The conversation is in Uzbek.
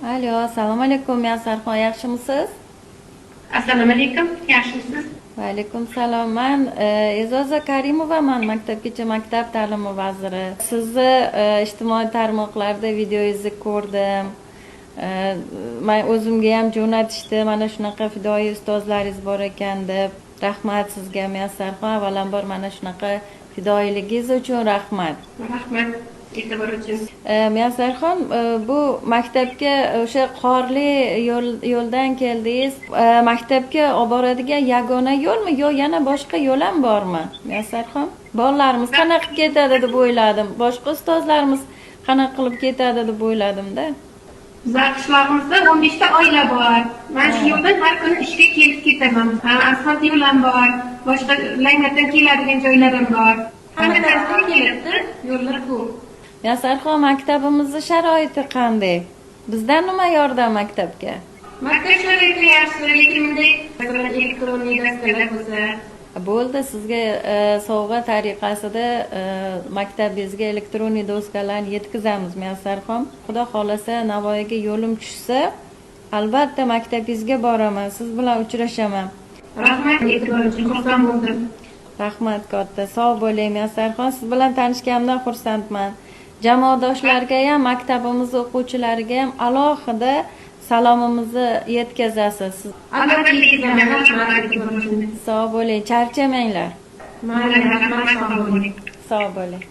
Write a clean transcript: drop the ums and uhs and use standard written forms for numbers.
Alo, assalomu alaykum, Muyassarxon, yaxshimisiz? Assalomu alaykum, yaxshimisiz? Va alaykum salom. Men E'zoza Karimovaman, maktabgacha maktab ta'limi vaziri. Sizni ijtimoiy tarmoqlarda videongizni ko'rdim. Men o'zimga ham jo'natishdi, mana shunaqa fidoyi ustozlaringiz bor ekan deb. Rahmat sizga, Muyassarxon. Avvalambor mana shunaqa fidoyiligingiz uchun rahmat. Rahmat. E'tibor uchun. Muyassarxon, bu maktabga o'sha qorli yo'ldan keldingiz. Maktabga olib boradigan yagona yo'lmi yo yana boshqa yo'l ham bormi, Muyassarxon? Bolalarimiz qanaqa ketadi deb o'yladim. Boshqa ustozlarimiz qanaqa qilib ketadi deb o'yladim-da. Bizlar qishlog'imizda 15 ta oila bor. Men shu yo'ldan har kuni ishga kelib ketaman. Asfalt yo'l ham bor, boshqa laynatdan keladigan joylar ham bor. Hamma tarafdan keladi, yo'llar ko'p. Muyassarxon, maktabimizning sharoiti qanday? Bizdan nima yordam maktabga? Maktab sharoiti yaxshi, lekin bunday elektronik dastalar bo'lsa. Bo'ldi, sizga sovg'a tariqasida maktabingizga elektronik doskalarni yetkazamiz, Muyassarxon. Xudo xolasa Navoiyga yo'lim tushsa, albatta maktabingizga boraman, siz bilan uchrashaman. Rahmat, e'tibor uchun xursand bo'ldim. Rahmat katta, sog' bo'ling Muyassarxon. Siz bilan tanishganimdan xursandman. Jamoadoshlarga ham, maktabimiz o'quvchilariga ham alohida salomimizni yetkazasiz. Albatta, rahmat. Sog' bo'ling, charchamanglar. Mayli, rahmat, sog' bo'ling. Sog' bo'ling.